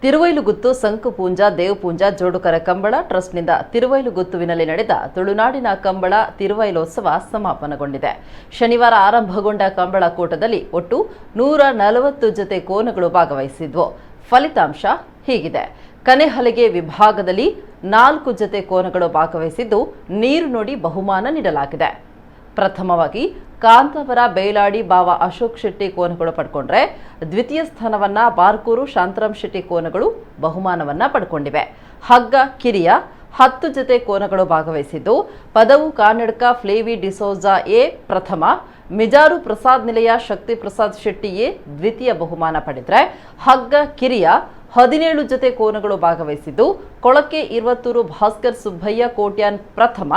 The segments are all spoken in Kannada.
ತಿರುವೈಲುಗುತ್ತು ಸಂಕುಪೂಂಜ ದೇವಪೂಂಜ ಜೋಡುಕರ ಕಂಬಳ ಟ್ರಸ್ಟ್ನಿಂದ ತಿರುವೈಲುಗುತ್ತುವಿನಲ್ಲಿ ನಡೆದ ತುಳುನಾಡಿನ ಕಂಬಳ ತಿರುವೈಲೋತ್ಸವ ಸಮಾಪನಗೊಂಡಿದೆ. ಶನಿವಾರ ಆರಂಭಗೊಂಡ ಕಂಬಳ ಕೂಟದಲ್ಲಿ ಒಟ್ಟು 140 ಜೊತೆ ಕೋನಗಳು ಭಾಗವಹಿಸಿದ್ವು. ಫಲಿತಾಂಶ ಹೀಗಿದೆ. ಕನೆಹಲಗೆ ವಿಭಾಗದಲ್ಲಿ 4 ಜೊತೆ ಕೋನಗಳು ಭಾಗವಹಿಸಿದ್ದು ನೀರು ನೋಡಿ ಬಹುಮಾನ ನೀಡಲಾಗಿದೆ. ಪ್ರಥಮವಾಗಿ ಕಾಂತಾವರ ಬೇಲಾಡಿ ಬಾವ ಅಶೋಕ್ ಶೆಟ್ಟಿ ಕೋನಗಳು ಪಡ್ಕೊಂಡ್ರೆ, ದ್ವಿತೀಯ ಸ್ಥಾನವನ್ನ ಬಾರ್ಕೂರು ಶಾಂತರಾಮ್ ಶೆಟ್ಟಿ ಕೋನಗಳು ಬಹುಮಾನವನ್ನ ಪಡ್ಕೊಂಡಿವೆ. ಹಗ್ಗ ಕಿರಿಯ 10 ಜೊತೆ ಕೋನಗಳು ಭಾಗವಹಿಸಿದ್ದು, ಪದವು ಕಾನಡ್ಕ ಫ್ಲೇವಿ ಡಿಸೋಜಾ ಎ ಪ್ರಥಮ, ಮಿಜಾರು ಪ್ರಸಾದ್ ನಿಲಯ ಶಕ್ತಿ ಪ್ರಸಾದ್ ಶೆಟ್ಟಿ ಎ ದ್ವಿತೀಯ ಬಹುಮಾನ ಪಡೆದರೆ, ಹಗ್ಗ ಕಿರಿಯ 17 ಜೊತೆ ಕೋನಗಳು ಭಾಗವಹಿಸಿದ್ದು, ಕೊಳಕೆ 20 ಭಾಸ್ಕರ್ ಸುಬ್ಬಯ್ಯ ಕೋಟ್ಯಾನ್ ಪ್ರಥಮ,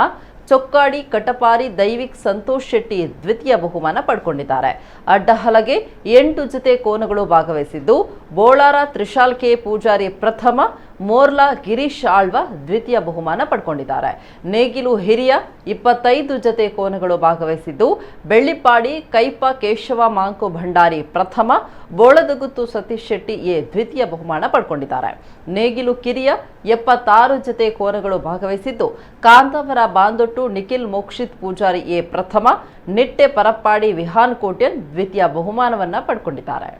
ಚೊಕ್ಕಾಡಿ ಕಟಪಾರಿ ದೈವಿಕ್ ಸಂತೋಷ್ ಶೆಟ್ಟಿ ದ್ವಿತೀಯ ಬಹುಮಾನ ಪಡ್ಕೊಂಡಿದ್ದಾರೆ. ಅಡ್ಡಹಲಗೆ 8 ಜೊತೆ ಕೋನಗಳು ಭಾಗವಹಿಸಿದ್ದು, ಬೋಳಾರ ತ್ರಿಶಾಲ್ ಕೆ ಪೂಜಾರಿ ಪ್ರಥಮ, ಮೋರ್ಲಾ ಗಿರೀಶ್ ಆಳ್ವ ದ್ವಿತೀಯ ಬಹುಮಾನ ಪಡ್ಕೊಂಡಿದ್ದಾರೆ. ನೇಗಿಲು ಹಿರಿಯ 25 ಜೊತೆ ಕೋನಗಳು ಭಾಗವಹಿಸಿದ್ದು, ಬೆಳ್ಳಿಪಾಡಿ ಕೈಪ ಕೇಶವ ಮಾಂಕು ಭಂಡಾರಿ ಪ್ರಥಮ, ಬೋಳದಗುತ್ತು ಸತೀಶ್ ಶೆಟ್ಟಿ ಎ ದ್ವಿತೀಯ ಬಹುಮಾನ ಪಡ್ಕೊಂಡಿದ್ದಾರೆ. ನೇಗಿಲು ಕಿರಿಯ 76 ಜೊತೆ ಕೋನಗಳು ಭಾಗವಹಿಸಿದ್ದು, ಕಾಂತಾವರ ಬಾಂದೊಟ್ಟು ನಿಖಿಲ್ ಮೋಕ್ಷಿತ್ ಪೂಜಾರಿ ಎ ಪ್ರಥಮ, ನಿಟ್ಟೆ ಪರಪ್ಪಾಡಿ ವಿಹಾನ್ ಕೋಟ್ಯನ್ ದ್ವಿತೀಯ ಬಹುಮಾನವನ್ನ ಪಡ್ಕೊಂಡಿದ್ದಾರೆ.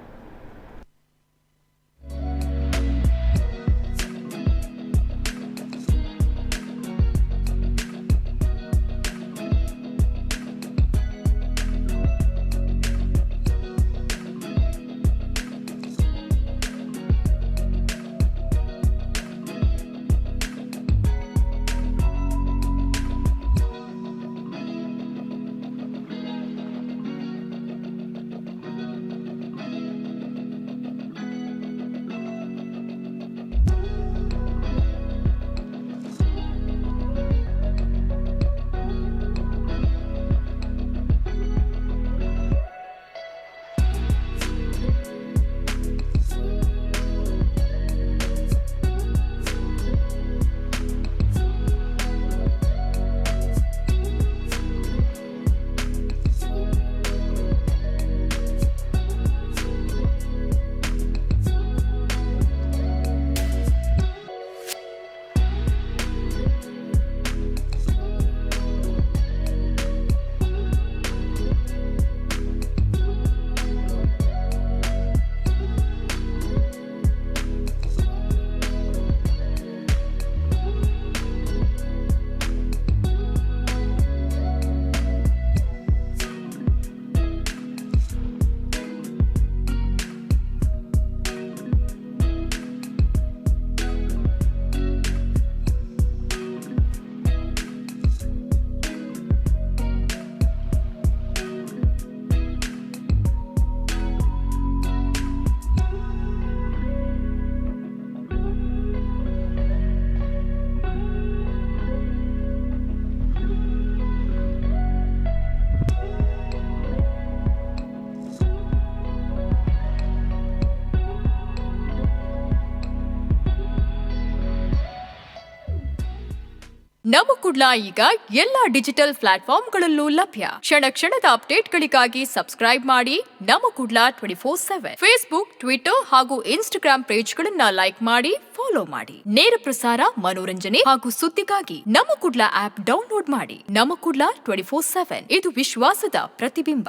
ನಮ್ಮ ಕುಡ್ಲ ಈಗ ಎಲ್ಲಾ ಡಿಜಿಟಲ್ ಪ್ಲಾಟ್ಫಾರ್ಮ್ಗಳಲ್ಲೂ ಲಭ್ಯ. ಕ್ಷಣ ಕ್ಷಣದ ಅಪ್ಡೇಟ್ಗಳಿಗಾಗಿ ಸಬ್ಸ್ಕ್ರೈಬ್ ಮಾಡಿ ನಮ್ಮ ಕುಡ್ಲ 24/7. ಫೇಸ್ಬುಕ್, ಟ್ವಿಟರ್ ಹಾಗೂ ಇನ್ಸ್ಟಾಗ್ರಾಂ ಪೇಜ್ಗಳನ್ನ ಲೈಕ್ ಮಾಡಿ, ಫಾಲೋ ಮಾಡಿ. ನೇರ ಪ್ರಸಾರ, ಮನೋರಂಜನೆ ಹಾಗೂ ಸುದ್ದಿಗಾಗಿ ನಮ್ಮ ಕುಡ್ಲ ಆಪ್ ಡೌನ್ಲೋಡ್ ಮಾಡಿ. ನಮ್ಮ ಕುಡ್ಲ 24/7 ಇದು ವಿಶ್ವಾಸದ ಪ್ರತಿಬಿಂಬ.